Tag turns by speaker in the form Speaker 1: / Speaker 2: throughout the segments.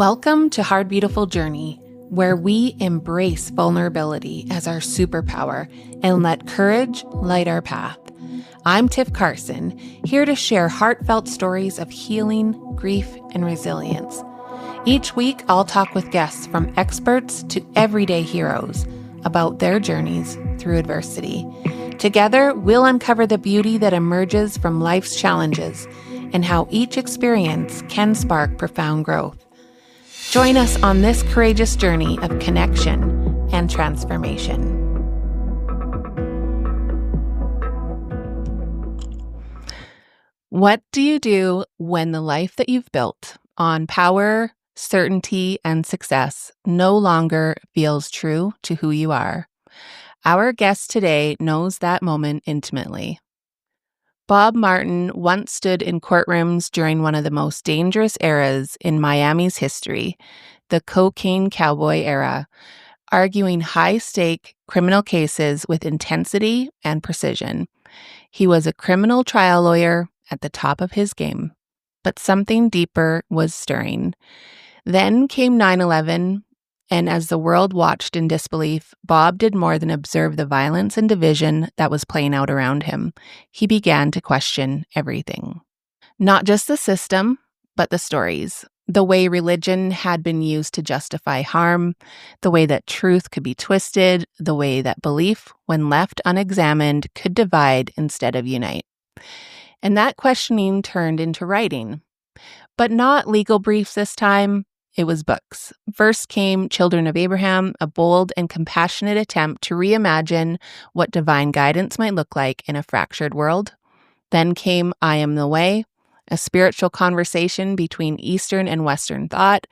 Speaker 1: Welcome to Hard Beautiful Journey, where we embrace vulnerability as our superpower and let courage light our path. I'm Tiff Carson, here to share heartfelt stories of healing, grief, and resilience. Each week, I'll talk with guests from experts to everyday heroes about their journeys through adversity. Together, we'll uncover the beauty that emerges from life's challenges and how each experience can spark profound growth. Join us on this courageous journey of connection and transformation. What do you do when the life that you've built on power, certainty, and success no longer feels true to who you are? Our guest today knows that moment intimately. Bob Martin once stood in courtrooms during one of the most dangerous eras in Miami's history, the cocaine cowboy era, arguing high-stake criminal cases with intensity and precision. He was a criminal trial lawyer at the top of his game, but something deeper was stirring. Then came 9/11, and as the world watched in disbelief, Bob did more than observe the violence and division that was playing out around him. He began to question everything. Not just the system, but the stories. The way religion had been used to justify harm, the way that truth could be twisted, the way that belief, when left unexamined, could divide instead of unite. And that questioning turned into writing. But not legal briefs this time. It was books. First came Children of Abraham, a bold and compassionate attempt to reimagine what divine guidance might look like in a fractured world. Then came I Am the Way, a spiritual conversation between Eastern and Western thought,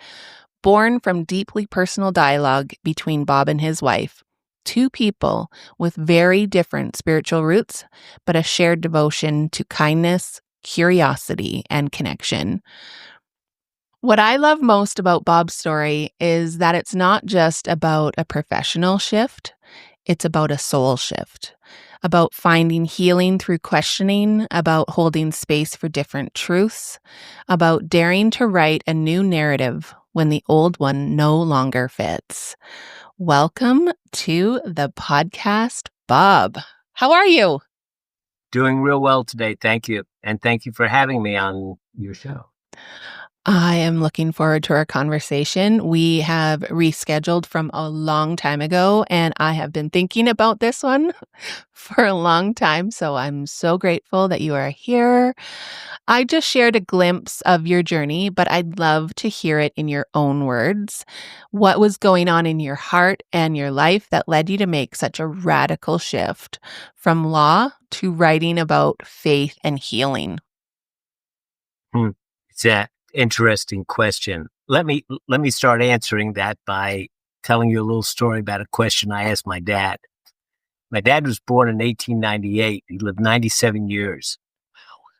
Speaker 1: born from deeply personal dialogue between Bob and his wife, two people with very different spiritual roots, but a shared devotion to kindness, curiosity, and connection. What I love most about Bob's story is that it's not just about a professional shift, it's about a soul shift, about finding healing through questioning, about holding space for different truths, about daring to write a new narrative when the old one no longer fits. Welcome to the podcast, Bob. How are you?
Speaker 2: Doing real well today. Thank you. And thank you for having me on your show.
Speaker 1: I am looking forward to our conversation. We have rescheduled from a long time ago, and I have been thinking about this one for a long time, so I'm so grateful that you are here. I just shared a glimpse of your journey, but I'd love to hear it in your own words. What was going on in your heart and your life that led you to make such a radical shift from law to writing about faith and healing?
Speaker 2: It's an interesting question. Let me start answering that by telling you a little story about a question I asked my dad. My dad was born in 1898. He lived 97 years.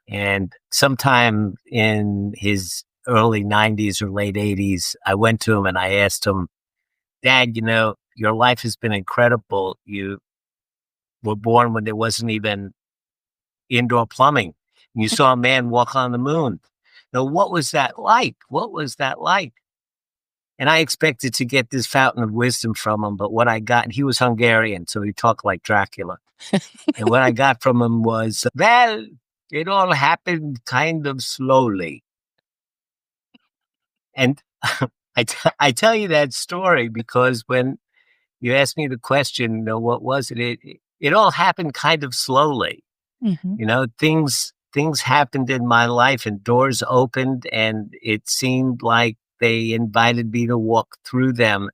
Speaker 2: And sometime in his early 90s or late 80s, I went to him and I asked him, Dad, your life has been incredible. You were born when there wasn't even indoor plumbing. You saw a man walk on the moon. Now, what was that like? What was that like? And I expected to get this fountain of wisdom from him, but what I got, and he was Hungarian, so he talked like Dracula. And what I got from him was, well, it all happened kind of slowly. And I tell you that story because when you asked me the question, what was it? It all happened kind of slowly.
Speaker 1: Mm-hmm.
Speaker 2: Things happened in my life and doors opened and it seemed like they invited me to walk through them.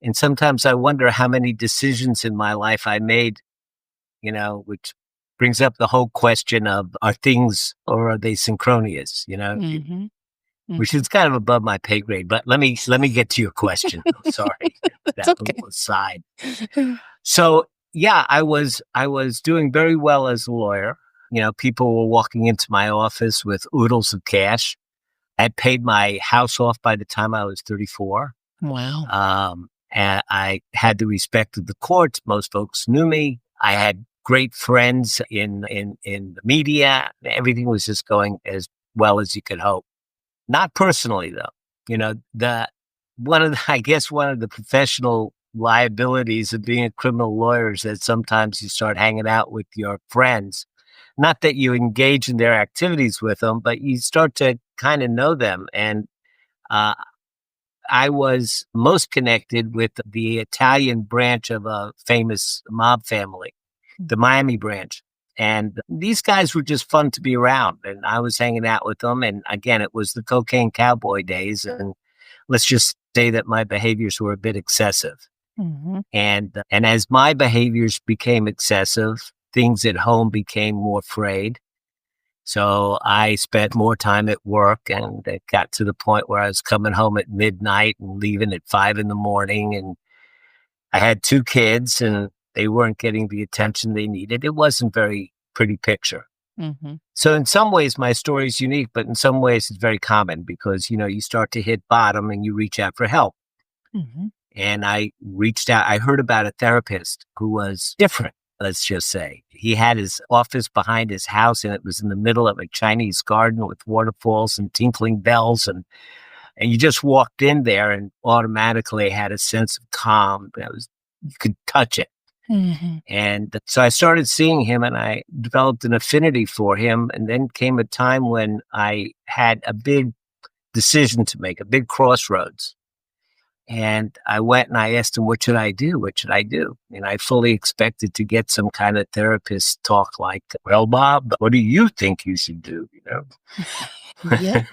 Speaker 2: And sometimes I wonder how many decisions in my life I made, which brings up the whole question of are things or are they synchronous,
Speaker 1: Mm-hmm.
Speaker 2: which is kind of above my pay grade. But let me get to your question. Sorry.
Speaker 1: That's
Speaker 2: That
Speaker 1: okay.
Speaker 2: little aside. So yeah, I was doing very well as a lawyer. People were walking into my office with oodles of cash. I had paid my house off by the time I was 34.
Speaker 1: Wow.
Speaker 2: And I had the respect of the courts. Most folks knew me. I had great friends in the media. Everything was just going as well as you could hope. Not personally, though. I guess one of the professional liabilities of being a criminal lawyer is that sometimes you start hanging out with your friends. Not that you engage in their activities with them, but you start to kind of know them. And uh, I was most connected with the Italian branch of a famous mob family, the Miami branch. And these guys were just fun to be around. And I was hanging out with them. And again, it was the cocaine cowboy days. And let's just say that my behaviors were a bit excessive.
Speaker 1: Mm-hmm.
Speaker 2: And as my behaviors became excessive, things at home became more frayed. So I spent more time at work, and it got to the point where I was coming home at midnight and leaving at 5 a.m. And I had 2 kids, and they weren't getting the attention they needed. It wasn't a very pretty picture.
Speaker 1: Mm-hmm.
Speaker 2: So in some ways, my story is unique, but in some ways it's very common because, you start to hit bottom and you reach out for help.
Speaker 1: Mm-hmm.
Speaker 2: And I reached out. I heard about a therapist who was different, let's just say. He had his office behind his house, and it was in the middle of a Chinese garden with waterfalls and tinkling bells. And you just walked in there and automatically had a sense of calm. You could touch it.
Speaker 1: Mm-hmm.
Speaker 2: And so I started seeing him, and I developed an affinity for him. And then came a time when I had a big decision to make, a big crossroads. And I went and I asked him, what should I do? What should I do? And I fully expected to get some kind of therapist talk like, well, Bob, what do you think you should do?
Speaker 1: Yeah,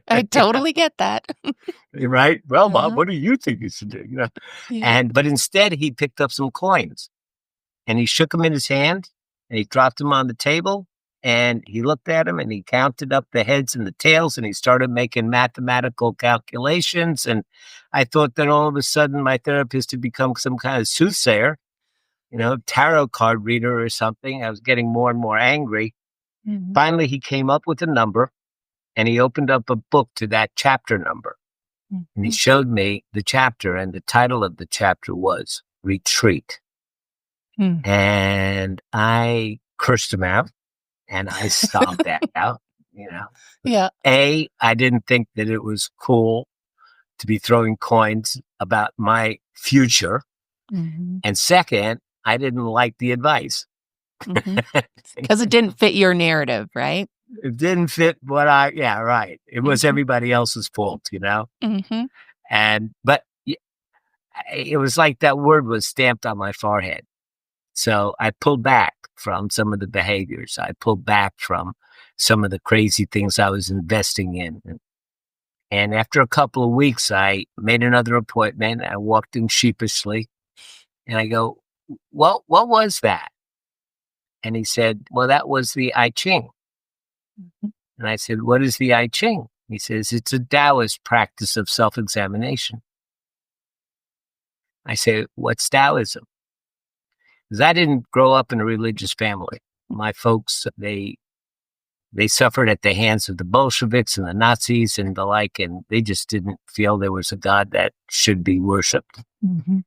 Speaker 1: I totally get that.
Speaker 2: Right? Well, Bob,
Speaker 1: Uh-huh.
Speaker 2: what do you think you should do?
Speaker 1: Yeah.
Speaker 2: But instead he picked up some coins and he shook them in his hand and he dropped them on the table and he looked at them and he counted up the heads and the tails and he started making mathematical calculations. And I thought that all of a sudden my therapist had become some kind of soothsayer, tarot card reader or something. I was getting more and more angry.
Speaker 1: Mm-hmm.
Speaker 2: Finally, he came up with a number and he opened up a book to that chapter number. And he showed me the chapter, and the title of the chapter was Retreat.
Speaker 1: Mm-hmm.
Speaker 2: And I cursed him out and I stomped that out,
Speaker 1: Yeah.
Speaker 2: I didn't think that it was cool to be throwing coins about my future.
Speaker 1: Mm-hmm.
Speaker 2: And second, I didn't like the advice.
Speaker 1: Mm-hmm. Because it didn't fit your narrative, right?
Speaker 2: It didn't fit yeah, right. It was everybody else's fault,
Speaker 1: Mm-hmm.
Speaker 2: But it was like that word was stamped on my forehead. So I pulled back from some of the behaviors. I pulled back from some of the crazy things I was investing in. And after a couple of weeks, I made another appointment. I walked in sheepishly and I go, well, what was that? And he said, well, that was the I Ching.
Speaker 1: Mm-hmm.
Speaker 2: And I said, what is the I Ching? He says, it's a Taoist practice of self-examination. I say, what's Taoism? Because I didn't grow up in a religious family. My folks, they suffered at the hands of the Bolsheviks and the Nazis and the like, and they just didn't feel there was a God that should be worshipped.
Speaker 1: Mm-hmm.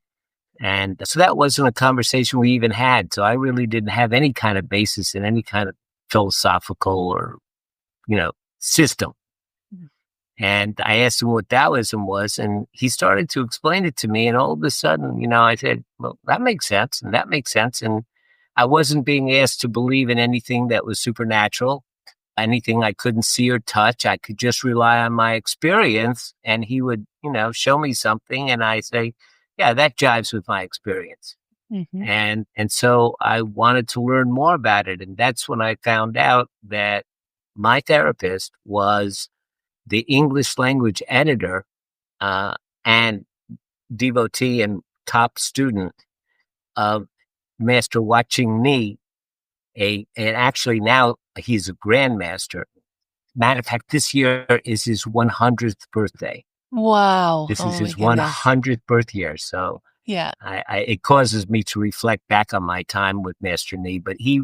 Speaker 2: And so that wasn't a conversation we even had. So I really didn't have any kind of basis in any kind of philosophical or, system. And I asked him what Taoism was, and he started to explain it to me. And all of a sudden, I said, well, that makes sense. And that makes sense. And I wasn't being asked to believe in anything that was supernatural, anything I couldn't see or touch. I could just rely on my experience. And he would, show me something. And I say, yeah, that jives with my experience.
Speaker 1: Mm-hmm.
Speaker 2: And so I wanted to learn more about it. And that's when I found out that my therapist was the English language editor and devotee and top student of Master Watching Ni, and actually now he's a Grandmaster. Matter of fact, this year is his 100th birthday.
Speaker 1: Wow.
Speaker 2: This
Speaker 1: Oh
Speaker 2: is
Speaker 1: my
Speaker 2: his
Speaker 1: goodness.
Speaker 2: 100th birth year. So
Speaker 1: Yeah.
Speaker 2: it causes me to reflect back on my time with Master Ni. But he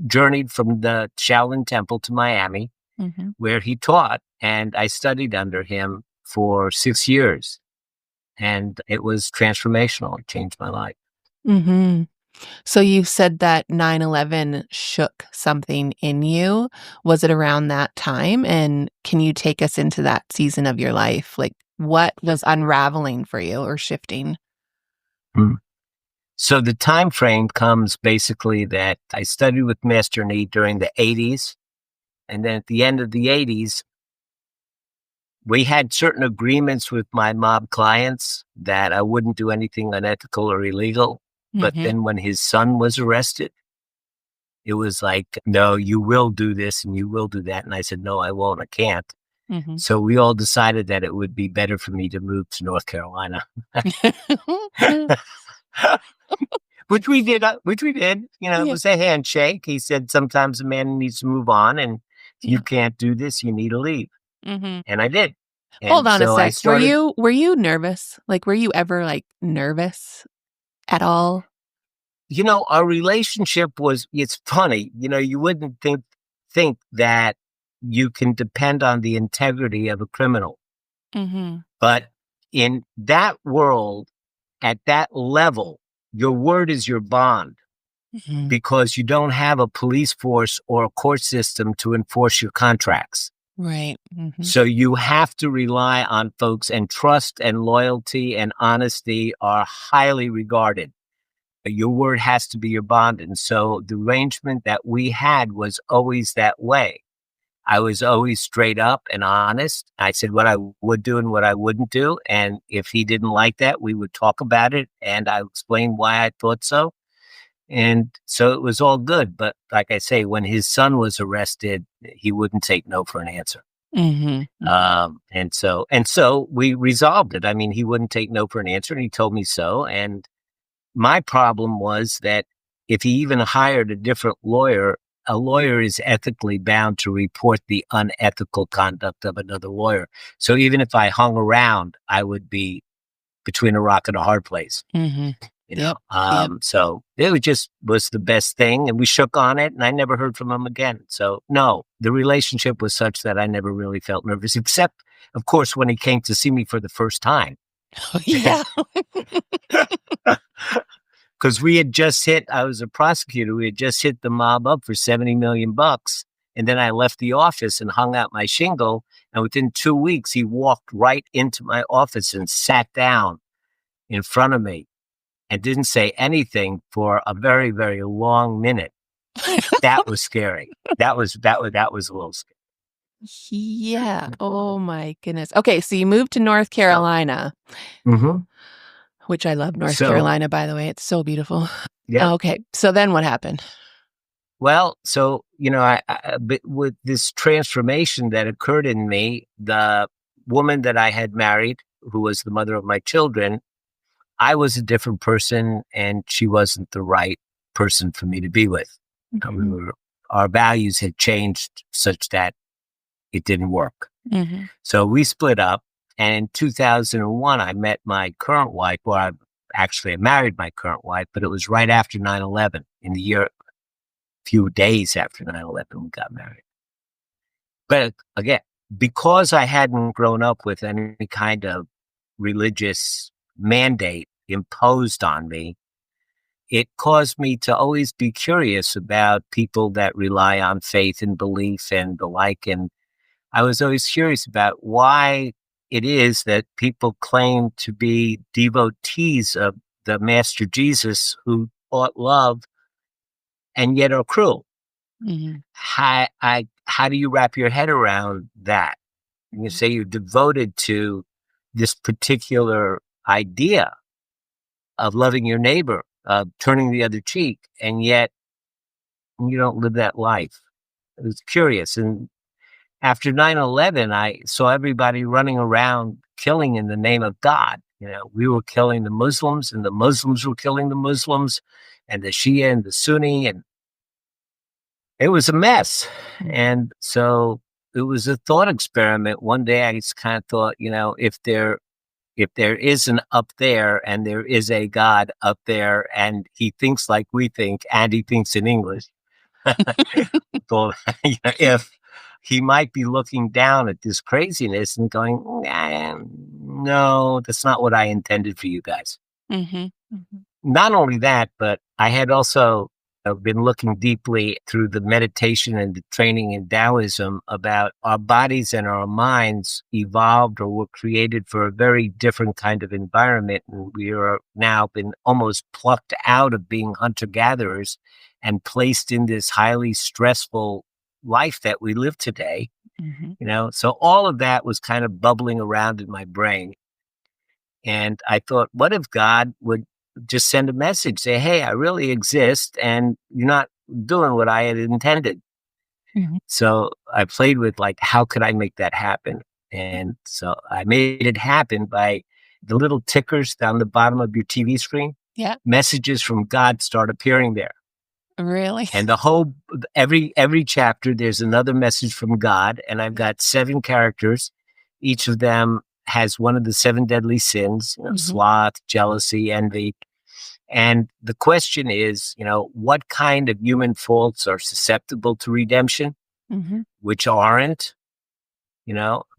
Speaker 2: journeyed from the Shaolin Temple to Miami,
Speaker 1: Mm-hmm.
Speaker 2: where he taught, and I studied under him for 6 years. And it was transformational. It changed my life.
Speaker 1: Mm-hmm. So you said that 9/11 shook something in you. Was it around that time? And can you take us into that season of your life? Like, what was unraveling for you or shifting?
Speaker 2: Hmm. So the time frame comes basically that I studied with Master Nee during the 80s. And then at the end of the 80s, we had certain agreements with my mob clients that I wouldn't do anything unethical or illegal. But
Speaker 1: Mhm,
Speaker 2: then when his son was arrested, it was like, no, you will do this and you will do that. And I said, no, I won't. I can't.
Speaker 1: mhm.
Speaker 2: So we all decided that it would be better for me to move to North Carolina, which we did. Which we did. You know, it
Speaker 1: Yeah,
Speaker 2: was a handshake. He said sometimes a man needs to move on, and if you
Speaker 1: yeah,
Speaker 2: can't do this, you need to leave.
Speaker 1: mhm.
Speaker 2: And I did.
Speaker 1: Hold
Speaker 2: And
Speaker 1: on a
Speaker 2: so I
Speaker 1: sec. Were
Speaker 2: started.
Speaker 1: you nervous? Like, were you ever, like, nervous at all?
Speaker 2: You know, our relationship was. It's funny. You know, you wouldn't think that you can depend on the integrity of a criminal,
Speaker 1: Mhm,
Speaker 2: but in that world, at that level, your word is your bond
Speaker 1: mhm.
Speaker 2: because you don't have a police force or a court system to enforce your contracts.
Speaker 1: Right, mhm,
Speaker 2: So you have to rely on folks, and trust and loyalty and honesty are highly regarded. Your word has to be your bond. And so the arrangement that we had was always that way. I was always straight up and honest. I said what I would do and what I wouldn't do. And if he didn't like that, we would talk about it and I explained why I thought so. And so it was all good. But like I say, when his son was arrested, he wouldn't take no for an answer.
Speaker 1: mhm, mhm.
Speaker 2: And so we resolved it. I mean, he wouldn't take no for an answer, and he told me so. And my problem was that if he even hired a lawyer is ethically bound to report the unethical conduct of another lawyer. So even if I hung around, I would be between a rock and a hard place.
Speaker 1: Mhm.
Speaker 2: You know,
Speaker 1: Yep, yep.
Speaker 2: so it was the best thing, and we shook on it, and I never heard from him again. So no, the relationship was such that I never really felt nervous, except of course when he came to see me for the first time,
Speaker 1: Oh, yeah.
Speaker 2: because we had just hit. I was a prosecutor. We had just hit the mob up for 70 million bucks, and then I left the office and hung out my shingle. And within 2 weeks, he walked right into my office and sat down in front of me and didn't say anything for a very, very long minute. That was scary. That was a little scary.
Speaker 1: Yeah. Oh my goodness. Okay, so you moved to North
Speaker 2: So,
Speaker 1: Carolina,
Speaker 2: mhm.
Speaker 1: which I love North
Speaker 2: So,
Speaker 1: Carolina, by the way. It's so beautiful.
Speaker 2: yep.
Speaker 1: Okay, so then what happened?
Speaker 2: Well, so you know, but with this transformation that occurred in me, the woman that I had married, who was the mother of my children, I was a different person, and she wasn't the right person for me to be with. We
Speaker 1: Mhm,
Speaker 2: were Our values had changed such that it didn't work.
Speaker 1: mhm,
Speaker 2: So we split up, and in 2001, I met my current wife. Well, I married my current wife, but it was right after 9/11. In the year, few days after 9/11, we got married. But again, because I hadn't grown up with any kind of religious mandate imposed on me, it caused me to always be curious about people that rely on faith and belief and the like. And I was always curious about why it is that people claim to be devotees of the Master Jesus who taught love and yet are cruel.
Speaker 1: mhm,
Speaker 2: How do you wrap your head around that? And you
Speaker 1: mhm.
Speaker 2: say you're devoted to this particular idea of loving your neighbor, of turning the other cheek, and yet you don't live that life. It was curious. And after 9/11, I saw everybody running around killing in the name of God. You know, we were killing the Muslims, and the Muslims were killing the Muslims, and the Shia and the Sunni, and it was a mess.
Speaker 1: Mhm.
Speaker 2: And so it was a thought experiment. One day I just kind of thought, you know, if there is an up there and there is a God up there and he thinks like we think and he thinks in English, thought, you know, if he might be looking down at this craziness and going, "Nah, no, that's not what I intended for you guys."
Speaker 1: Mhm.
Speaker 2: not only that, but I had also been looking deeply through the meditation and the training in Taoism about our bodies and our minds evolved or were created for a very different kind of environment. And we are now been almost plucked out of being hunter gatherers and placed in this highly stressful life that we live today.
Speaker 1: Mhm.
Speaker 2: So all of that was kind of bubbling around in my brain. And I thought, what if God would just send a message, say, hey, I really exist and you're not doing what I had intended.
Speaker 1: Mhm.
Speaker 2: So I played with like, how could I make that happen? And so I made it happen by the little tickers down the bottom of your TV screen.
Speaker 1: Yeah.
Speaker 2: Messages from God start appearing there.
Speaker 1: Really?
Speaker 2: And the whole every chapter, there's another message from God. And I've got 7 characters. Each of them has one of the 7 deadly sins,
Speaker 1: Mhm.
Speaker 2: sloth, jealousy, envy. And the question is, what kind of human faults are susceptible to redemption,
Speaker 1: Mhm.
Speaker 2: which aren't?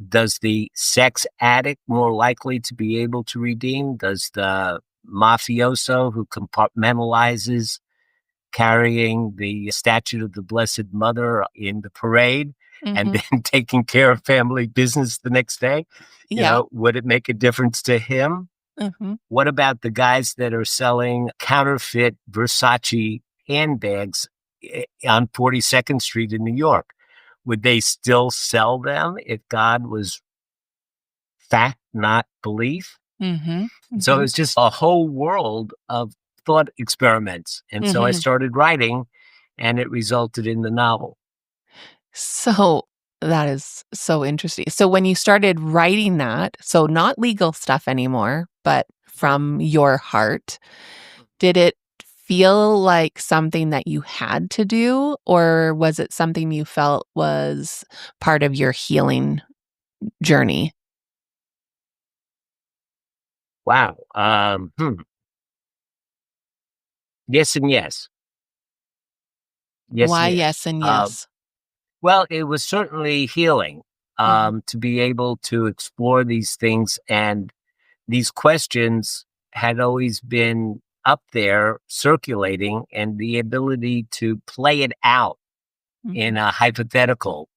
Speaker 2: Does the sex addict more likely to be able to redeem? Does the mafioso who compartmentalizes carrying the statue of the Blessed Mother in the parade and
Speaker 1: Mhm.
Speaker 2: then taking care of family business the next day,
Speaker 1: Yeah.
Speaker 2: would it make a difference to him?
Speaker 1: Mhm.
Speaker 2: What about the guys that are selling counterfeit Versace handbags on 42nd Street in New York? Would they still sell them if God was fact, not belief?
Speaker 1: Mhm.
Speaker 2: So
Speaker 1: Mhm.
Speaker 2: it's just a whole world of thought experiments. And so I
Speaker 1: Mhm.
Speaker 2: started writing, and it resulted in the novel.
Speaker 1: So that is so interesting. So when you started writing that, so not legal stuff anymore, but from your heart, did it feel like something that you had to do, or was it something you felt was part of your healing journey?
Speaker 2: Wow. Yes and yes. Yes
Speaker 1: Why
Speaker 2: and yes.
Speaker 1: yes and yes?
Speaker 2: Well, it was certainly healing
Speaker 1: Mhm.
Speaker 2: to be able to explore these things. And these questions had always been up there circulating, and the ability to play it out in
Speaker 1: Mhm.
Speaker 2: a hypothetical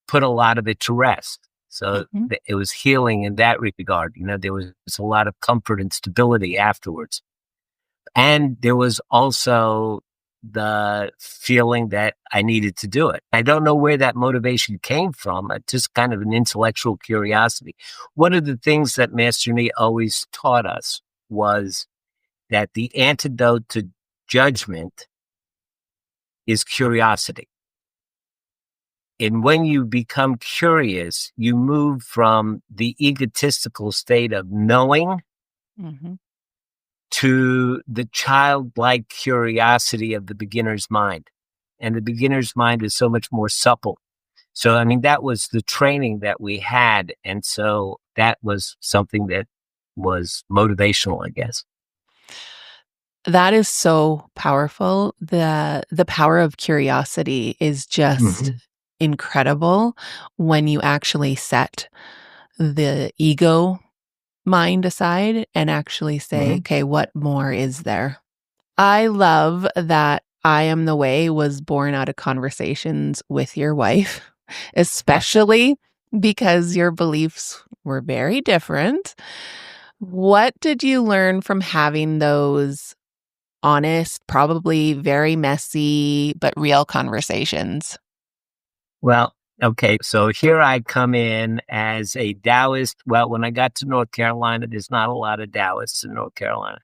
Speaker 2: put a lot of it to rest. So
Speaker 1: Mhm.
Speaker 2: it was healing in that regard. There was a lot of comfort and stability afterwards. And there was also the feeling that I needed to do it. I don't know where that motivation came from. Just kind of an intellectual curiosity. One of the things that Master Nee always taught us was that the antidote to judgment is curiosity. And when you become curious, you move from the egotistical state of knowing
Speaker 1: Mhm.
Speaker 2: to the childlike curiosity of the beginner's mind. And the beginner's mind is so much more supple. So, I mean, that was the training that we had. And so that was something that was motivational, I guess.
Speaker 1: That is so powerful. The power of curiosity is just
Speaker 2: Mhm.
Speaker 1: incredible when you actually set the ego mind aside and actually say,
Speaker 2: Mhm.
Speaker 1: "Okay, what more is there?" I love that I Am the Way was born out of conversations with your wife, especially because your beliefs were very different. What did you learn from having those honest, probably very messy, but real conversations?
Speaker 2: Well, okay. So here I come in as a Taoist. Well, when I got to North Carolina, there's not a lot of Taoists in North Carolina.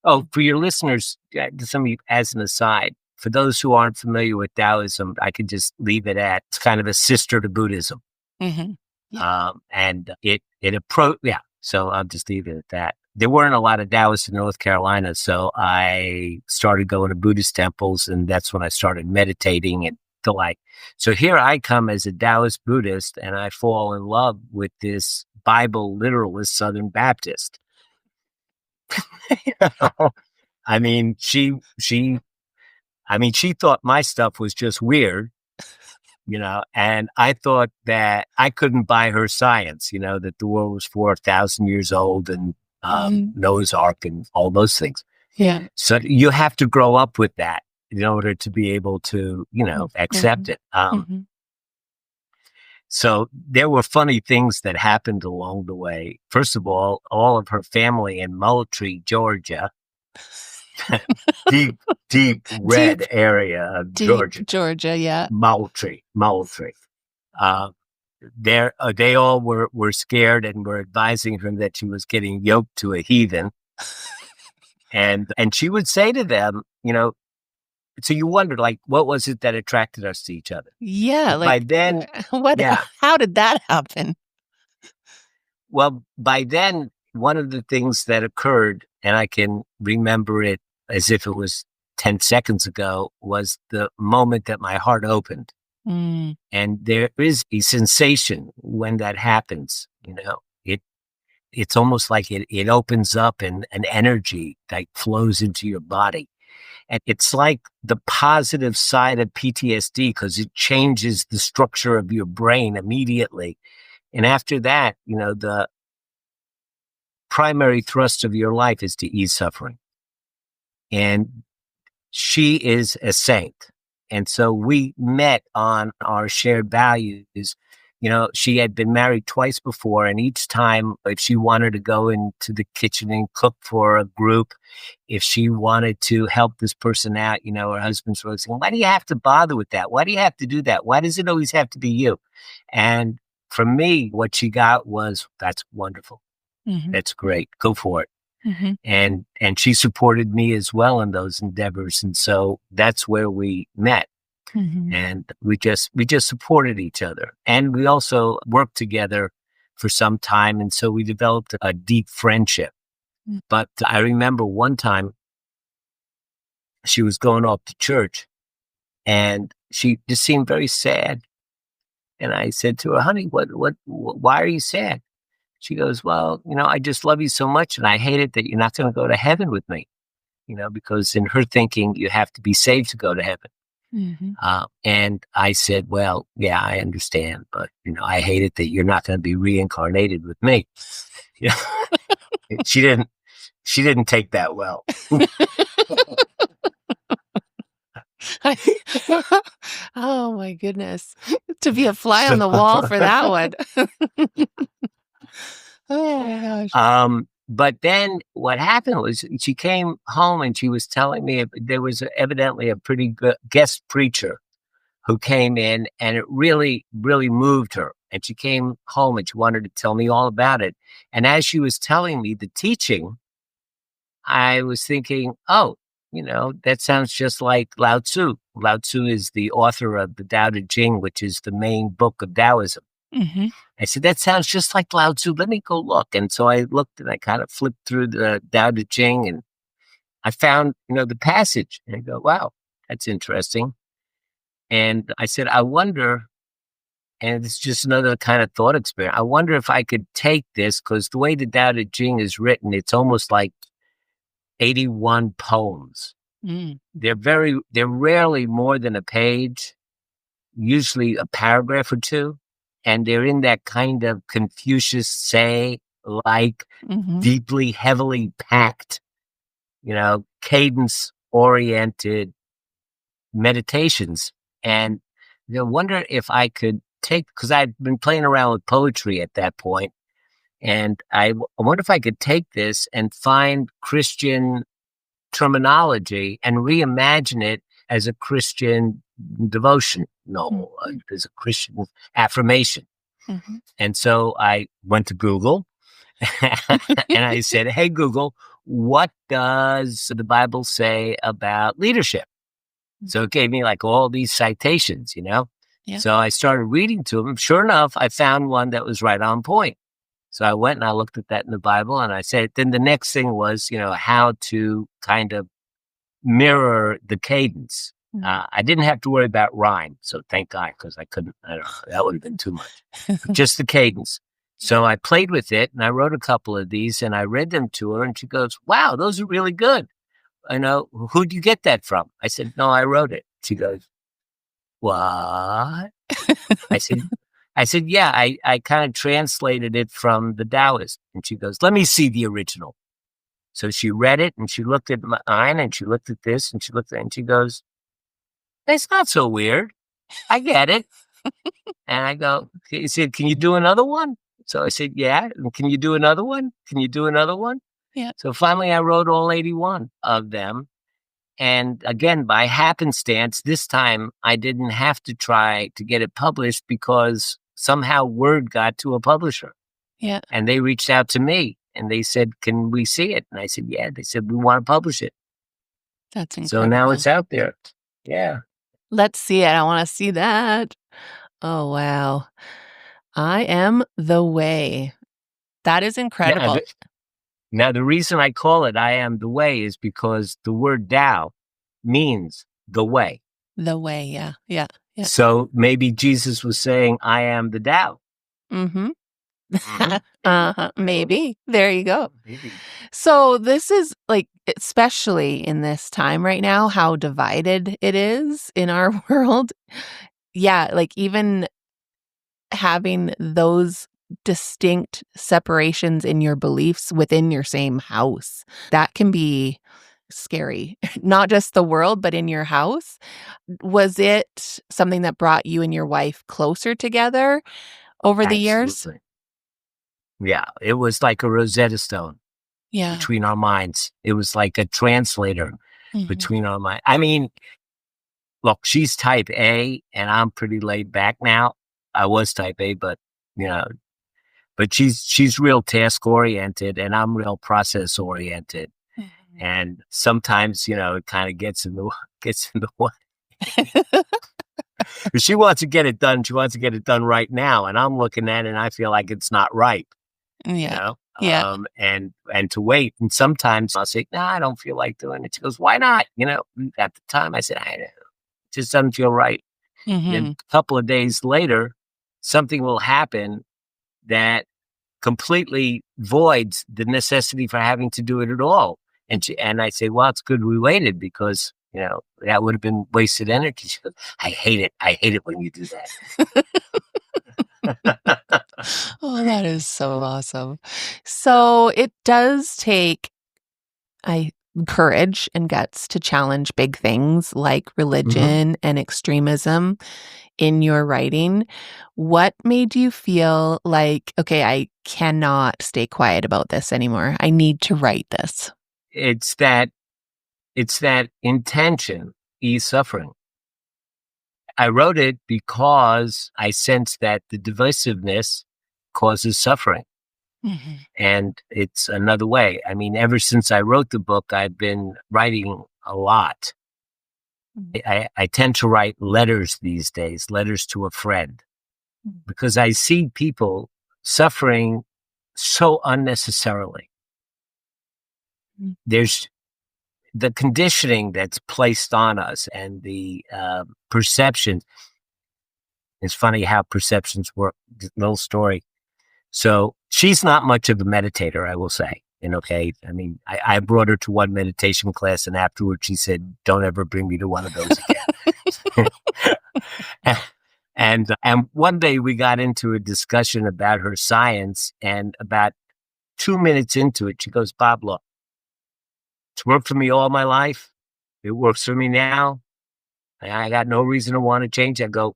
Speaker 2: Oh, for your listeners, some of you, as an aside, for those who aren't familiar with Taoism, I could just leave it at it's kind of a sister to Buddhism,
Speaker 1: Mhm. Yeah.
Speaker 2: and it approach yeah. So I'll just leave it at that. There weren't a lot of Taoists in North Carolina, so I started going to Buddhist temples, and that's when I started meditating and the like. So here I come as a Taoist Buddhist, and I fall in love with this Bible literalist Southern Baptist. I mean, she thought my stuff was just weird, and I thought that I couldn't buy her science, that the world was 4,000 years old and
Speaker 1: Mhm.
Speaker 2: Noah's Ark and all those things.
Speaker 1: Yeah.
Speaker 2: So you have to grow up with that in order to be able to, accept it.
Speaker 1: Mhm.
Speaker 2: So there were funny things that happened along the way. First of all of her family in Moultrie, Georgia, deep, deep
Speaker 1: Deep,
Speaker 2: red area of
Speaker 1: deep
Speaker 2: Georgia,
Speaker 1: Georgia, yeah.
Speaker 2: Moultrie. Uh, they all were scared and were advising her that she was getting yoked to a heathen. And she would say to them, so you wondered, like, what was it that attracted us to each other?
Speaker 1: Yeah,
Speaker 2: But by
Speaker 1: like,
Speaker 2: then,
Speaker 1: what
Speaker 2: yeah,
Speaker 1: how did that happen?
Speaker 2: well, by then, one of the things that occurred, and I can remember it as if it was 10 seconds ago, was the moment that my heart opened.
Speaker 1: Mm,
Speaker 2: And there is a sensation when that happens, it's almost like it opens up and an energy that flows into your body. And it's like the positive side of PTSD because it changes the structure of your brain immediately. And after that, the primary thrust of your life is to ease suffering. And she is a saint. And so we met on our shared values. She had been married twice before, and each time, if she wanted to go into the kitchen and cook for a group, if she wanted to help this person out, her husband's always saying, why do you have to bother with that? Why do you have to do that? Why does it always have to be you? And for me, what she got was, that's wonderful.
Speaker 1: mhm,
Speaker 2: That's great. Go for it.
Speaker 1: mhm,
Speaker 2: And she supported me as well in those endeavors. And so that's where we met.
Speaker 1: mhm.
Speaker 2: And we just supported each other. And we also worked together for some time. And so we developed a deep friendship.
Speaker 1: Mm.
Speaker 2: But I remember one time she was going off to church and she just seemed very sad. And I said to her, honey, why are you sad? She goes, well, I just love you so much. And I hate it that you're not going to go to heaven with me, because in her thinking, you have to be saved to go to heaven.
Speaker 1: Mhm.
Speaker 2: And I said, well, yeah, I understand, but I hate it that you're not going to be reincarnated with me. Yeah. She didn't take that well.
Speaker 1: Oh my goodness. To be a fly on
Speaker 2: So,
Speaker 1: the wall for that one. Oh my gosh.
Speaker 2: but then what happened was she came home and she was telling me there was evidently a pretty good guest preacher who came in, and it really, really moved her. And she came home and she wanted to tell me all about it. And as she was telling me the teaching, I was thinking, oh, that sounds just like Lao Tzu. Lao Tzu is the author of the Tao Te Ching, which is the main book of Taoism.
Speaker 1: Mhm.
Speaker 2: I said, that sounds just like Lao Tzu. Let me go look. And so I looked and I kind of flipped through the Tao Te Ching and I found, the passage. And I go, wow, that's interesting. And I said, I wonder, and it's just another kind of thought experiment. I wonder if I could take this, because the way the Tao Te Ching is written, it's almost like 81 poems.
Speaker 1: Mm.
Speaker 2: They're rarely more than a page, usually a paragraph or two. And they're in that kind of Confucius say, like
Speaker 1: Mhm.
Speaker 2: deeply, heavily packed, cadence oriented meditations. And I wonder if I could take, because I'd been playing around with poetry at that point, and I wonder if I could take this and find Christian terminology and reimagine it as a Christian devotion, no,
Speaker 1: Mhm.
Speaker 2: as a Christian affirmation.
Speaker 1: Mhm.
Speaker 2: And so I went to Google and I said, hey, Google, what does the Bible say about leadership? So it gave me like all these citations.
Speaker 1: Yeah.
Speaker 2: So I started reading to them. Sure enough, I found one that was right on point. So I went and I looked at that in the Bible and I said, then the next thing was, how to kind of mirror the cadence.
Speaker 1: Mm.
Speaker 2: I didn't have to worry about rhyme. So thank God, because I couldn't, I don't know, that would have been too much. Just the cadence. So I played with it and I wrote a couple of these and I read them to her and she goes, wow, those are really good. Who'd you get that from? I said, no, I wrote it. She goes, what? I said, yeah, I kind of translated it from the Taoist. And she goes, let me see the original. So she read it and she looked at mine and she looked at this and she looked at it and she goes, "It's not so weird. I get it." And I go, he said, "Can you do another one?" So I said, "Yeah." "And can you do another one? Can you do another one?"
Speaker 1: Yeah.
Speaker 2: So finally I wrote all 81 of them. And again, by happenstance, this time I didn't have to try to get it published because somehow word got to a publisher
Speaker 1: Yeah.
Speaker 2: and they reached out to me and they said, "Can we see it?" And I said, "Yeah." They said, "We want to publish it."
Speaker 1: That's
Speaker 2: So now
Speaker 1: incredible.
Speaker 2: it's out there. Yeah.
Speaker 1: Let's see it. I want to see that. Oh, wow. I am the way. That is
Speaker 2: Now,
Speaker 1: incredible.
Speaker 2: the reason I call it I am the way is because the word Tao means the way.
Speaker 1: The way. Yeah. Yeah. Yeah.
Speaker 2: So maybe Jesus was saying, "I am the Tao."
Speaker 1: Mm-hmm.
Speaker 2: Maybe. I don't know.
Speaker 1: Maybe. There you go.
Speaker 2: Maybe.
Speaker 1: So this is like, especially in this time right now, how divided it is in our world. Yeah, like even having those distinct separations in your beliefs within your same house, that can be scary. Not just the world, but in your house. Was it something that brought you and your wife closer together over the years?
Speaker 2: Absolutely. Yeah. It was like a Rosetta Stone
Speaker 1: Yeah.
Speaker 2: between our minds. It was like a translator
Speaker 1: Mhm.
Speaker 2: between our minds. I mean, look, she's type A and I'm pretty laid back now. I was type A, but you know, but she's real task oriented and I'm real process oriented.
Speaker 1: Mhm.
Speaker 2: And sometimes, it kind of gets in the gets in the way. If she wants to get it done, she wants to get it done right now. And I'm looking at it and I feel like it's not right, you
Speaker 1: Yeah.
Speaker 2: know?
Speaker 1: Yeah.
Speaker 2: And to wait. And sometimes I'll say, "No, I don't feel like doing it." She goes, "Why not?" At the time I said, "It just doesn't feel right." And then
Speaker 1: Mhm.
Speaker 2: a couple of days later, something will happen that completely voids the necessity for having to do it at all. And I say, "Well, it's good we waited because, that would have been wasted energy." She goes, "I hate it. I hate it when you do that."
Speaker 1: Oh, that is so awesome. So it does take I courage and guts to challenge big things like
Speaker 2: Mhm.
Speaker 1: religion and extremism in your writing. What made you feel like, okay, I cannot stay quiet about this anymore. I need to write this?
Speaker 2: It's that it's that intention ease suffering. I wrote it because I sense that the divisiveness causes suffering.
Speaker 1: Mhm.
Speaker 2: And it's another way. I mean, ever since I wrote the book, I've been writing a lot.
Speaker 1: Mhm.
Speaker 2: I tend to write letters these days, letters to a friend,
Speaker 1: Mhm.
Speaker 2: because I see people suffering so unnecessarily.
Speaker 1: Mhm.
Speaker 2: There's the conditioning that's placed on us and the perceptions. It's funny how perceptions work. Little story. So she's not much of a meditator, I will say. And okay, I mean, I brought her to one meditation class, and afterwards she said, "Don't ever bring me to one of those again." And one day we got into a discussion about her science, and about 2 minutes into it, she goes, "Bob, look, it's worked for me all my life. It works for me now. And I got no reason to want to change." I go,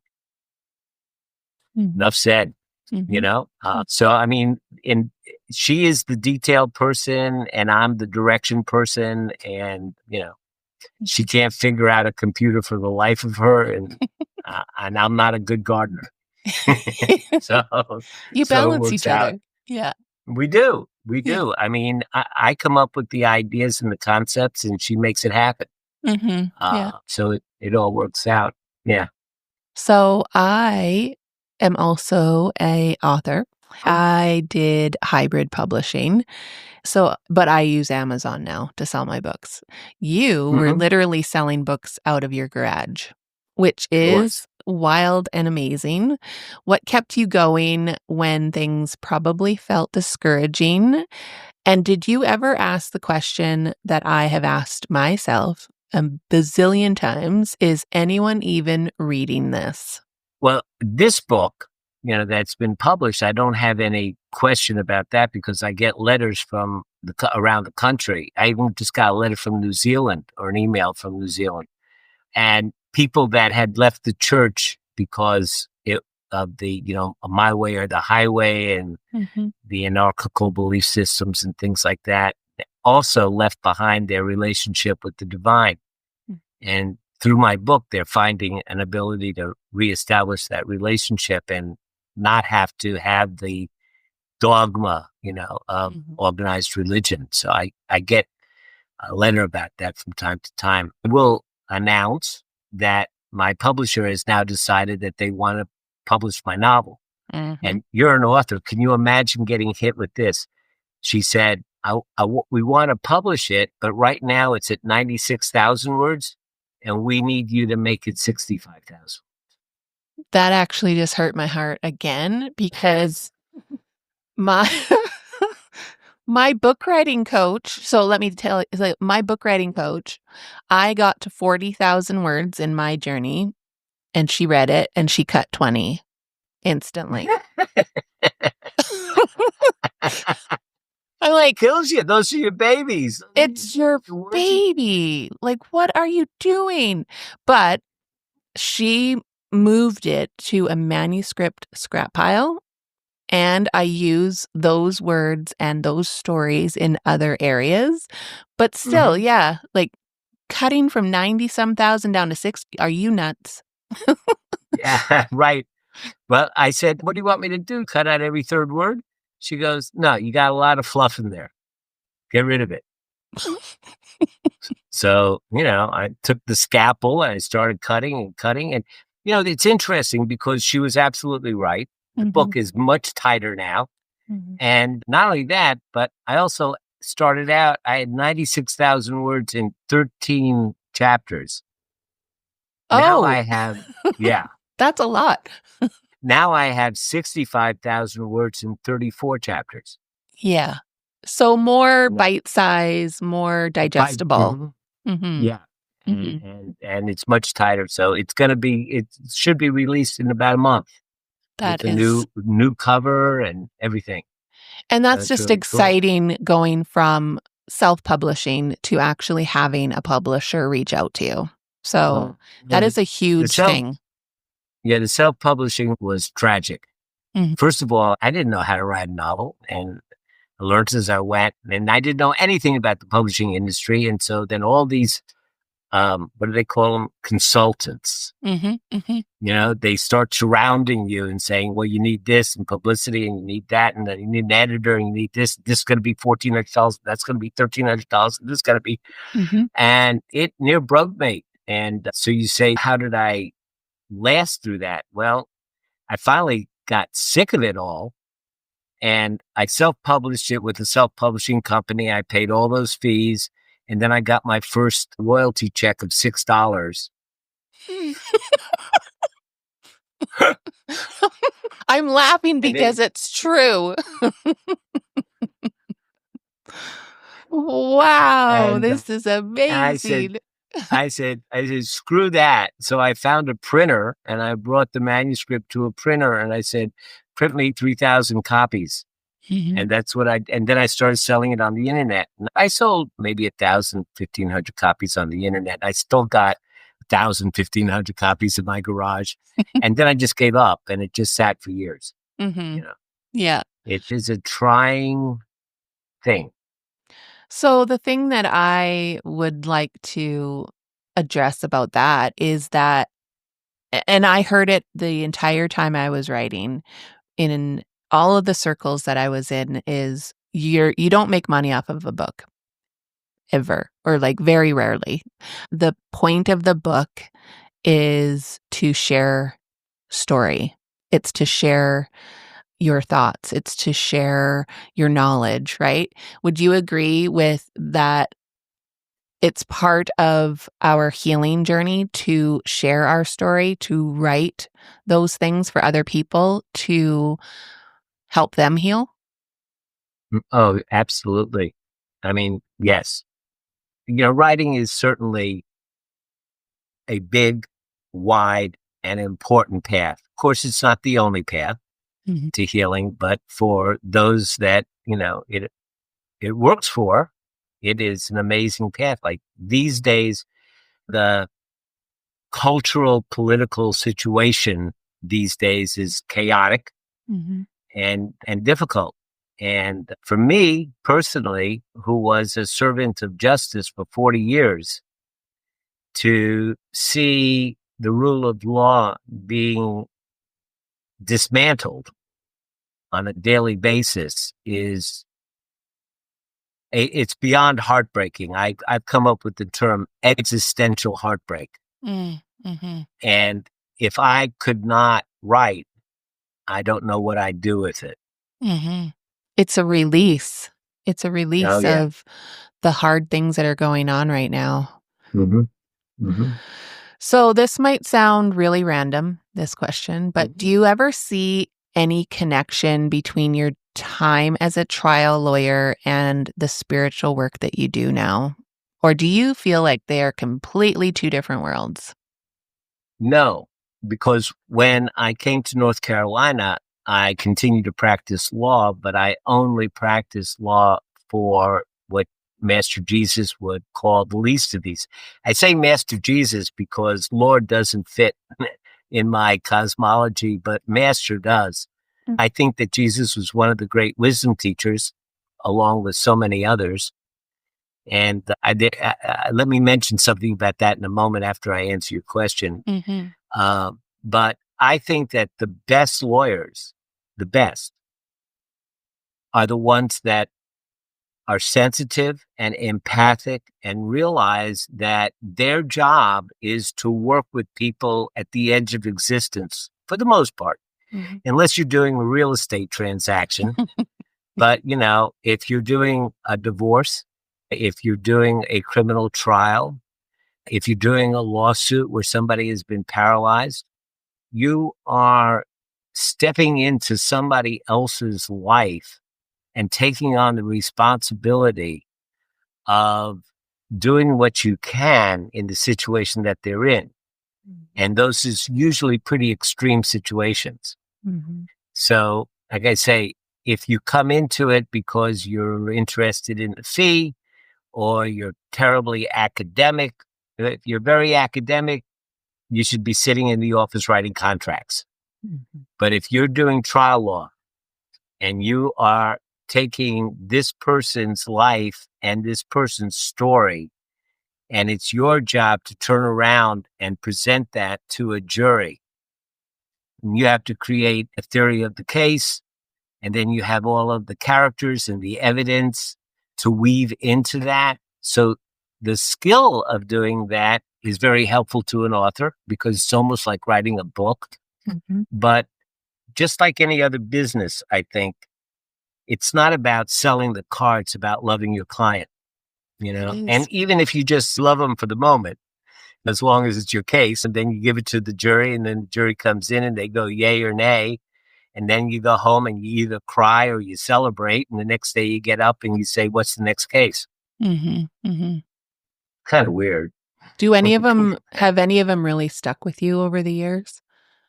Speaker 1: Mhm.
Speaker 2: "Enough said."
Speaker 1: Mhm.
Speaker 2: So I mean, in she is the detailed person, and I'm the direction person, and she
Speaker 1: Mhm.
Speaker 2: can't figure out a computer for the life of her, and I'm not a good gardener. so
Speaker 1: You
Speaker 2: so it
Speaker 1: balance
Speaker 2: works
Speaker 1: each
Speaker 2: out.
Speaker 1: other. Yeah.
Speaker 2: We
Speaker 1: Yeah.
Speaker 2: do. I mean, I come up with the ideas and the concepts, and she makes it happen.
Speaker 1: Mhm. Yeah.
Speaker 2: So it all works out. Yeah.
Speaker 1: So I am also a author. I did hybrid publishing. So, but I use Amazon now to sell my books. You were
Speaker 2: Hmm.
Speaker 1: literally selling books out of your garage, which
Speaker 2: It was.
Speaker 1: is wild and amazing. What kept you going when things probably felt discouraging? And did you ever ask the question that I have asked myself a bazillion times? Is anyone even reading this?
Speaker 2: Well, this book that's been published, I don't have any question about that because I get letters from around the country. I even just got a letter from New Zealand or an email from New Zealand, and people that had left the church because of the, my way or the highway and
Speaker 1: Mhm.
Speaker 2: the anarchical belief systems and things like that, also left behind their relationship with the divine.
Speaker 1: Mm.
Speaker 2: And through my book, they're finding an ability to reestablish that relationship and not have to have the dogma, of
Speaker 1: Mhm.
Speaker 2: organized religion. So I get a letter about that from time to time. I will announce that my publisher has now decided that they want to publish my novel.
Speaker 1: Mhm.
Speaker 2: And you're an author. Can you imagine getting hit with this? She said, we want to publish it, but right now it's at 96,000 words, and we need you to make it 65,000.
Speaker 1: That actually just hurt my heart again because my my book writing coach, so let me tell you, like, my book writing coach, I got to 40,000 words in my journey, and she read it, and she cut 20 instantly. I'm like,
Speaker 2: Kills you. Those are your babies.
Speaker 1: "It's your
Speaker 2: The words you-
Speaker 1: baby. Like, what are you doing?" But she moved it to a manuscript scrap pile, and I use those words and those stories in other areas. But still,
Speaker 2: Mhm.
Speaker 1: yeah, like, cutting from 90 some thousand down to 60, are you nuts?
Speaker 2: Yeah, right. Well, I said, what do you want me to do? Cut out every third word? She goes, no, you got a lot of fluff in there. Get rid of it. So, I took the scalpel and I started cutting and cutting. And, it's interesting because she was absolutely right. The
Speaker 1: Mhm,
Speaker 2: book is much tighter now.
Speaker 1: mhm.
Speaker 2: And not only that, but I also started out, I had 96,000 words in 13 chapters. Now
Speaker 1: Oh,
Speaker 2: I have, yeah,
Speaker 1: that's a lot.
Speaker 2: now I have 65,000 words in 34 chapters.
Speaker 1: Yeah. So more
Speaker 2: Yeah.
Speaker 1: bite size, more digestible.
Speaker 2: Mhm.
Speaker 1: Mhm,
Speaker 2: Yeah. And,
Speaker 1: mhm.
Speaker 2: and, and it's much tighter. So it should be released in about a month
Speaker 1: That
Speaker 2: with a
Speaker 1: is,
Speaker 2: new cover and everything.
Speaker 1: and
Speaker 2: So
Speaker 1: that's
Speaker 2: it's
Speaker 1: just
Speaker 2: really cool.
Speaker 1: exciting going from self-publishing to actually having a publisher reach out to you. So
Speaker 2: Well,
Speaker 1: that is a
Speaker 2: the
Speaker 1: huge
Speaker 2: self
Speaker 1: thing.
Speaker 2: yeah, the self-publishing was tragic.
Speaker 1: Mhm.
Speaker 2: First of all, I didn't know how to write a novel, and I learned as I went, and I didn't know anything about the publishing industry. And so then all these, what do they call them? Consultants.
Speaker 1: Mhm, mhm,
Speaker 2: They start surrounding you and saying, well, you need this and publicity and you need that. And then you need an editor and you need this. This is going to be $1,400. That's going to be $1,300. This is going to be,
Speaker 1: mhm.
Speaker 2: and it near broke me. And so you say, how did I last through that? Well, I finally got sick of it all. And I self-published it with a self-publishing company. I paid all those fees. And then I got my first royalty check of $6.
Speaker 1: I'm laughing
Speaker 2: And
Speaker 1: because
Speaker 2: then,
Speaker 1: it's true. Wow,
Speaker 2: and
Speaker 1: this is
Speaker 2: I said,
Speaker 1: amazing.
Speaker 2: screw that. So I found a printer and I brought the manuscript to a printer and I said, print me 3,000 copies.
Speaker 1: Mhm,
Speaker 2: And and then I started selling it on the internet. And I sold maybe 1,000, 1,500 copies on the internet. I still got 1,000, 1,500 copies in my garage. And then I just gave up and it just sat for years. You
Speaker 1: mhm.
Speaker 2: know,
Speaker 1: Yeah.
Speaker 2: it is a trying thing.
Speaker 1: So the thing that I would like to address about that is that, and I heard it the entire time I was writing in all of the circles that I was in, is you don't make money off of a book ever, or like very rarely. The point of the book is to share story. It's to share your thoughts. It's to share your knowledge, right? Would you agree with that? It's part of our healing journey to share our story, to write those things for other people to help them heal?
Speaker 2: Oh, absolutely. I mean, yes. Writing is certainly a big, wide, and important path. Of course, it's not the only path. to healing, but for those that, it works for, it is an amazing path. Like these days, the cultural political situation these days is chaotic and difficult. And for me personally, who was a servant of justice for 40 years, to see the rule of law being dismantled on a daily basis it's beyond heartbreaking. I've come up with the term existential heartbreak. And if I could not write, I don't know what I'd do with it.
Speaker 1: It's a release. It's a
Speaker 2: Oh,
Speaker 1: release
Speaker 2: yeah.
Speaker 1: of the hard things that are going on right now. So this might sound really random, this question, but do you ever see any connection between your time as a trial lawyer and the spiritual work that you do now? Or do you feel like they are completely two different worlds?
Speaker 2: No, because when I came to North Carolina, I continued to practice law, but I only practiced law for what Master Jesus would call the least of these. I say Master Jesus because Lord doesn't fit in my cosmology, but Master does. I think that Jesus was one of the great wisdom teachers, along with so many others. And let me mention something about that in a moment after I answer your question. But I think that the best lawyers, the best, are the ones that are sensitive and empathic and realize that their job is to work with people at the edge of existence for the most part, unless you're doing a real estate transaction. But, if you're doing a divorce, if you're doing a criminal trial, if you're doing a lawsuit where somebody has been paralyzed, you are stepping into somebody else's life and taking on the responsibility of doing what you can in the situation that they're in. And those is usually pretty extreme situations. So, like I say, if you come into it because you're interested in the fee or you're terribly academic, if you're very academic, you should be sitting in the office writing contracts. But if you're doing trial law and you are taking this person's life and this person's story, and it's your job to turn around and present that to a jury, and you have to create a theory of the case, and then you have all of the characters and the evidence to weave into that. So the skill of doing that is very helpful to an author because it's almost like writing a book. But just like any other business, I think it's not about selling the car. It's about loving your client, and even if you just love them for the moment, as long as it's your case, and then you give it to the jury, and then the jury comes in and they go yay or nay. And then you go home and you either cry or you celebrate. And the next day you get up and you say, what's the next case? Kind of weird.
Speaker 1: Have any of them really stuck with you over the years?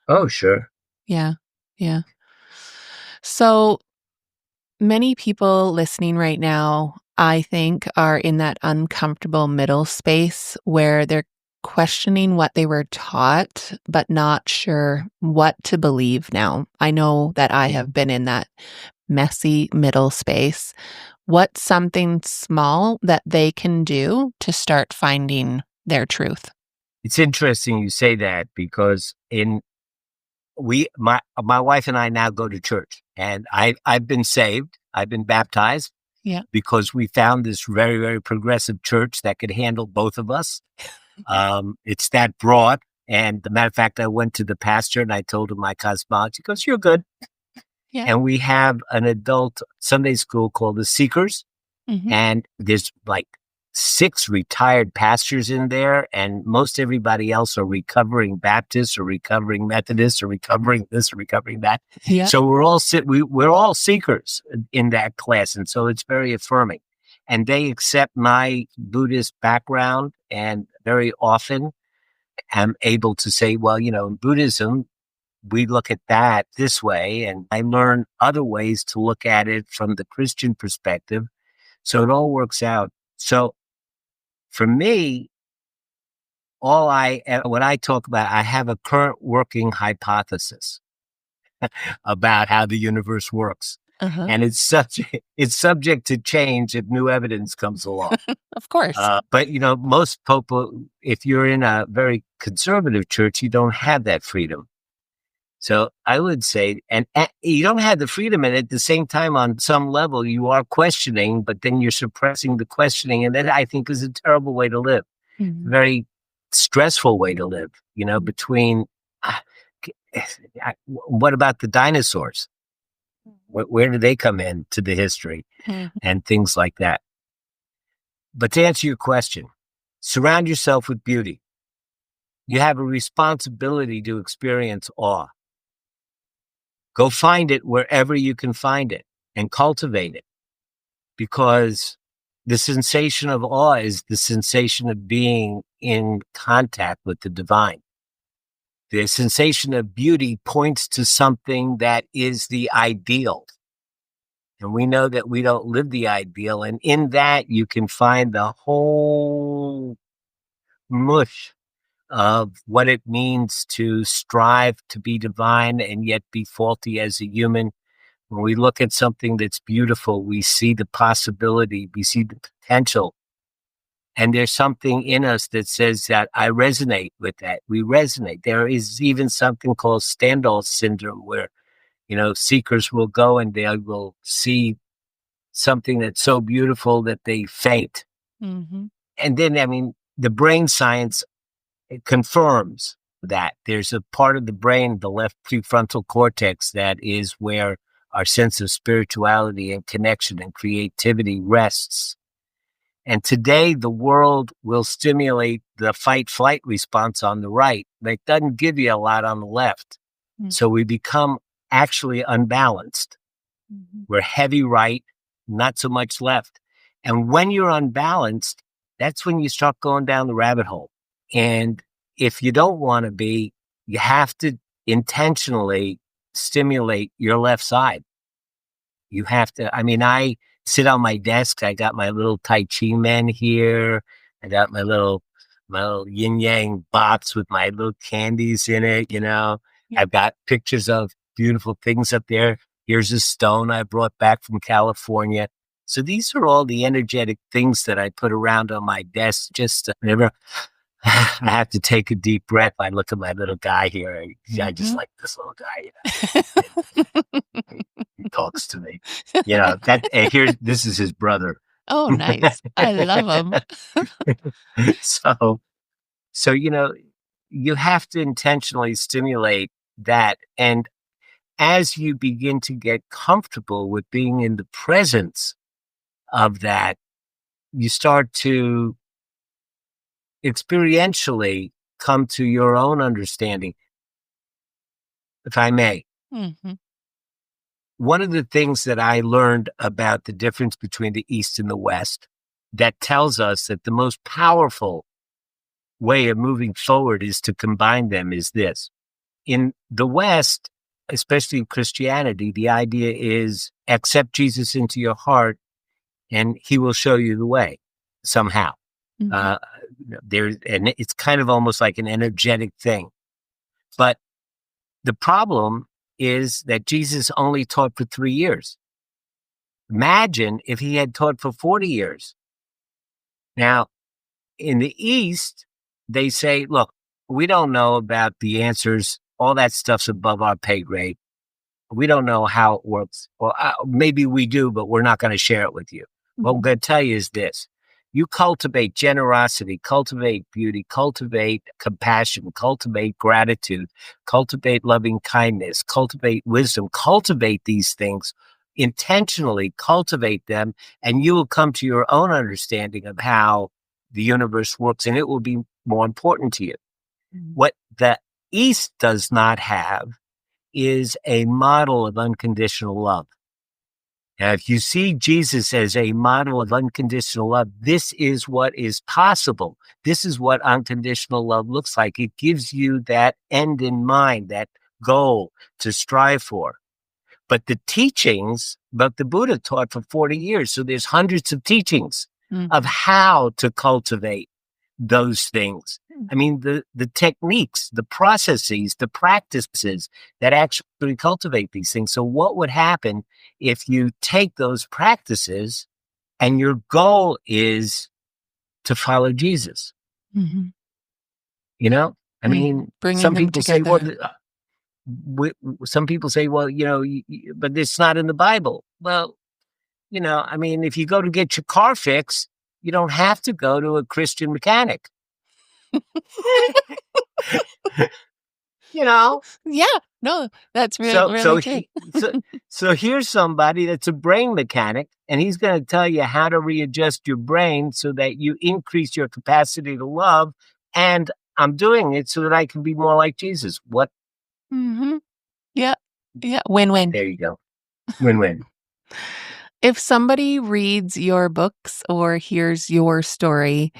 Speaker 2: Oh, sure.
Speaker 1: Yeah. Yeah. So many people listening right now, I think, are in that uncomfortable middle space where they're questioning what they were taught, but not sure what to believe now. I know that I have been in that messy middle space. What's something small that they can do to start finding their truth?
Speaker 2: It's interesting you say that because my wife and I now go to church, and I've been saved. I've been baptized.
Speaker 1: Yeah.
Speaker 2: Because we found this very, very progressive church that could handle both of us. It's that broad. And the matter of fact, I went to the pastor and I told him my cosmology. He goes, you're good.
Speaker 1: Yeah.
Speaker 2: And we have an adult Sunday school called the Seekers. And there's like 6 retired pastors in there. And most everybody else are recovering Baptists or recovering Methodists or recovering this or recovering that.
Speaker 1: Yeah.
Speaker 2: So we're all seekers in that class. And so it's very affirming. And they accept my Buddhist background, and very often I'm able to say, well, in Buddhism, we look at that this way, and I learn other ways to look at it from the Christian perspective. So it all works out. So for me, when I talk about, I have a current working hypothesis about how the universe works.
Speaker 1: Uh-huh.
Speaker 2: And it's subject to change if new evidence comes along.
Speaker 1: Of course.
Speaker 2: But most people, if you're in a very conservative church, you don't have that freedom. So I would say, and you don't have the freedom, and at the same time, on some level, you are questioning, but then you're suppressing the questioning, and that I think is a terrible way to live.
Speaker 1: Mhm.
Speaker 2: Very stressful way to live. Between what about the dinosaurs? Where do they come into the history
Speaker 1: Mhm.
Speaker 2: and things like that? But to answer your question, surround yourself with beauty. You have a responsibility to experience awe. Go find it wherever you can find it and cultivate it, because the sensation of awe is the sensation of being in contact with the divine. The sensation of beauty points to something that is the ideal. And we know that we don't live the ideal. And in that, you can find the whole mush of what it means to strive to be divine and yet be faulty as a human. When we look at something that's beautiful, we see the possibility, we see the potential. And there's something in us that says that I resonate with that. We resonate. There is even something called Stendhal syndrome where, seekers will go and they will see something that's so beautiful that they faint.
Speaker 1: Mhm.
Speaker 2: And then, the brain science confirms that there's a part of the brain, the left prefrontal cortex, that is where our sense of spirituality and connection and creativity rests. And today, the world will stimulate the fight-flight response on the right, but it doesn't give you a lot on the left.
Speaker 1: Mm.
Speaker 2: So we become actually unbalanced.
Speaker 1: Mhm.
Speaker 2: We're heavy right, not so much left. And when you're unbalanced, that's when you start going down the rabbit hole. And if you don't want to be, you have to intentionally stimulate your left side. You have to, I sit on my desk. I got my little Tai Chi men here. I got my little yin yang box with my little candies in it.
Speaker 1: Yeah.
Speaker 2: I've got pictures of beautiful things up there. Here's a stone I brought back from California. So these are all the energetic things that I put around on my desk. Just whenever I have to take a deep breath, I look at my little guy here. I just
Speaker 1: Mhm.
Speaker 2: like this little guy. He talks to me. This is his brother.
Speaker 1: Oh, nice. I love them.
Speaker 2: So, so you have to intentionally stimulate that. And as you begin to get comfortable with being in the presence of that, you start to experientially come to your own understanding. If I may,
Speaker 1: Mhm.
Speaker 2: one of the things that I learned about the difference between the East and the West that tells us that the most powerful way of moving forward is to combine them is this. In the West, especially in Christianity, the idea is accept Jesus into your heart and he will show you the way somehow.
Speaker 1: Mhm.
Speaker 2: Uh, and it's kind of almost like an energetic thing. But the problem is that Jesus only taught for 3 years. Imagine if he had taught for 40 years. Now, in the East, they say, look, we don't know about the answers. All that stuff's above our pay grade. We don't know how it works. Or maybe we do, but we're not going to share it with you. What I'm
Speaker 1: Mhm.
Speaker 2: going to tell you is this. You cultivate generosity, cultivate beauty, cultivate compassion, cultivate gratitude, cultivate loving kindness, cultivate wisdom, cultivate these things intentionally, cultivate them, and you will come to your own understanding of how the universe works, and it will be more important to you.
Speaker 1: Mhm.
Speaker 2: What the East does not have is a model of unconditional love. Now, if you see Jesus as a model of unconditional love, this is what is possible. This is what unconditional love looks like. It gives you that end in mind, that goal to strive for. But the teachings, but the Buddha taught for 40 years. So there's hundreds of teachings of how to cultivate those things. I mean, the techniques, the processes, the practices that actually cultivate these things. So what would happen if you take those practices and your goal is to follow Jesus?
Speaker 1: Mm-hmm.
Speaker 2: You know, I mean,
Speaker 1: Bringing
Speaker 2: some
Speaker 1: them
Speaker 2: people say, well,
Speaker 1: together.
Speaker 2: some people say, well, but it's not in the Bible. Well, I mean, if you go to get your car fixed, you don't have to go to a Christian mechanic. you know,
Speaker 1: Yeah, no, that's really,
Speaker 2: so
Speaker 1: really
Speaker 2: so
Speaker 1: true.
Speaker 2: he, so so here's somebody that's a brain mechanic, and he's going to tell you how to readjust your brain so that you increase your capacity to love. And I'm doing it so that I can be more like Jesus. What?
Speaker 1: Mm-hmm. Yeah, yeah, win-win.
Speaker 2: There you go. Win-win.
Speaker 1: If somebody reads your books or hears your story,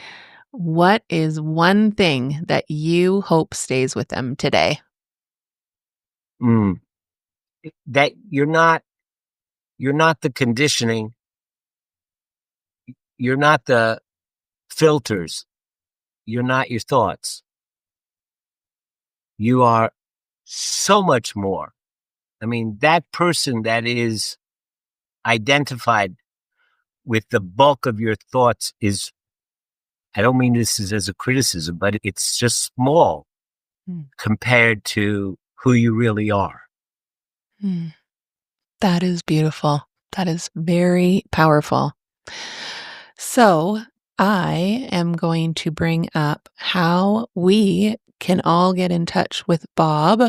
Speaker 1: what is one thing that you hope stays with them today?
Speaker 2: Mm. That you're not the conditioning. You're not the filters. You're not your thoughts. You are so much more. I mean, that person that is identified with the bulk of your thoughts is, I don't mean this as a criticism, but it's just small
Speaker 1: Mm.
Speaker 2: compared to who you really are.
Speaker 1: Mm. That is beautiful. That is very powerful. So, I am going to bring up how we can all get in touch with Bob.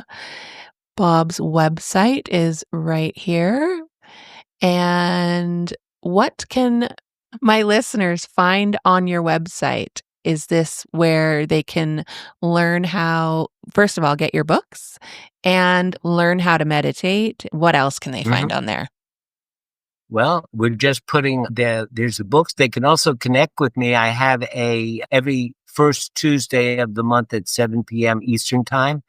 Speaker 1: Bob's website is right here. And what can my listeners find on your website? Is this where they can learn how, first of all, get your books and learn how to meditate? What else can they find
Speaker 2: Mhm.
Speaker 1: on there?
Speaker 2: Well, we're just putting there's the books. They can also connect with me. I have every first Tuesday of the month at 7 p.m. Eastern time.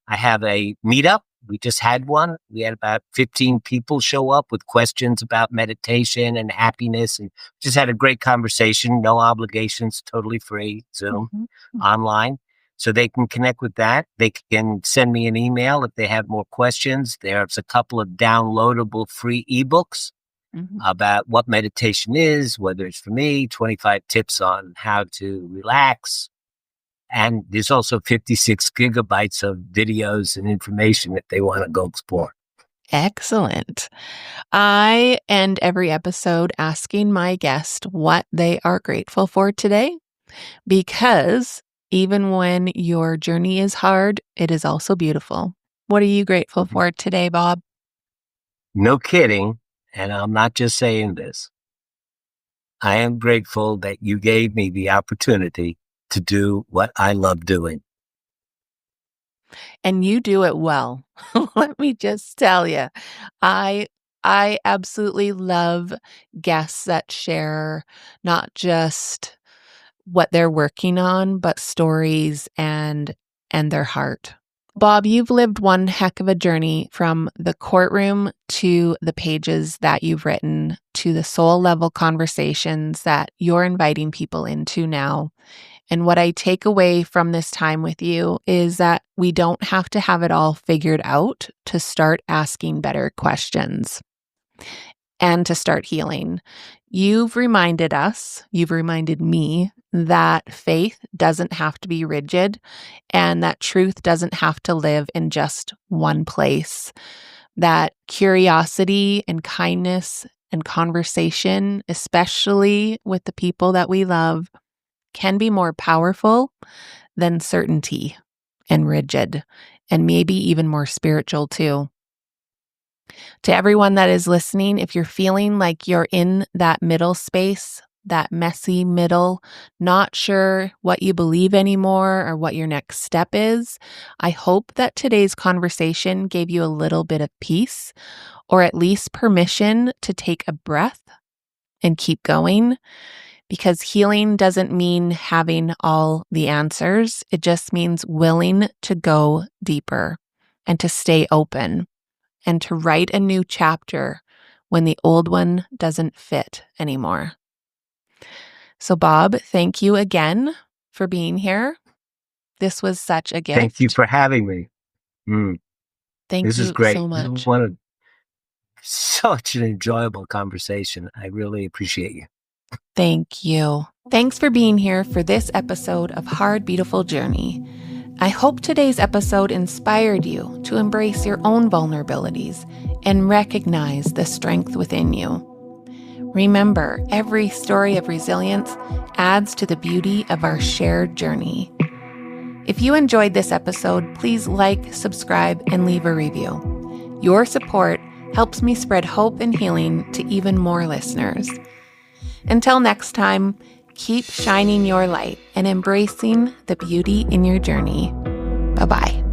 Speaker 2: I have a meetup. We just had one. We had about 15 people show up with questions about meditation and happiness, and just had a great conversation. No obligations, totally free, Zoom,
Speaker 1: Mhm,
Speaker 2: online. So they can connect with that. They can send me an email if they have more questions. There's a couple of downloadable free ebooks
Speaker 1: mhm.
Speaker 2: about what meditation is, whether it's for me, 25 tips on how to relax. And there's also 56 gigabytes of videos and information if they want to go explore.
Speaker 1: Excellent. I end every episode asking my guest what they are grateful for today, because even when your journey is hard, it is also beautiful. What are you grateful for today, Bob?
Speaker 2: No kidding. And I'm not just saying this. I am grateful that you gave me the opportunity to do what I love doing.
Speaker 1: And you do it well. Let me just tell you. I I absolutely love guests that share not just what they're working on, but stories and their heart. Bob, you've lived one heck of a journey from the courtroom to the pages that you've written to the soul level conversations that you're inviting people into now. And what I take away from this time with you is that we don't have to have it all figured out to start asking better questions and to start healing. You've reminded us, you've reminded me that faith doesn't have to be rigid and that truth doesn't have to live in just one place. That curiosity and kindness and conversation, especially with the people that we love, can be more powerful than certainty and rigid, and maybe even more spiritual too. To everyone that is listening, if you're feeling like you're in that middle space, that messy middle, not sure what you believe anymore or what your next step is, I hope that today's conversation gave you a little bit of peace, or at least permission to take a breath and keep going. Because healing doesn't mean having all the answers. It just means willing to go deeper. and to stay open and to write a new chapter when the old one doesn't fit anymore. So, Bob, thank you again for being here. This was such a gift.
Speaker 2: Thank you for having me.
Speaker 1: Thank
Speaker 2: This is
Speaker 1: you
Speaker 2: great.
Speaker 1: so
Speaker 2: This is
Speaker 1: much.
Speaker 2: such an enjoyable conversation. I really appreciate you.
Speaker 1: Thank you. Thanks for being here for this episode of Hard, Beautiful Journey. I hope today's episode inspired you to embrace your own vulnerabilities and recognize the strength within you. Remember, every story of resilience adds to the beauty of our shared journey. If you enjoyed this episode, please like, subscribe, and leave a review. Your support helps me spread hope and healing to even more listeners. Until next time, keep shining your light and embracing the beauty in your journey. Bye-bye.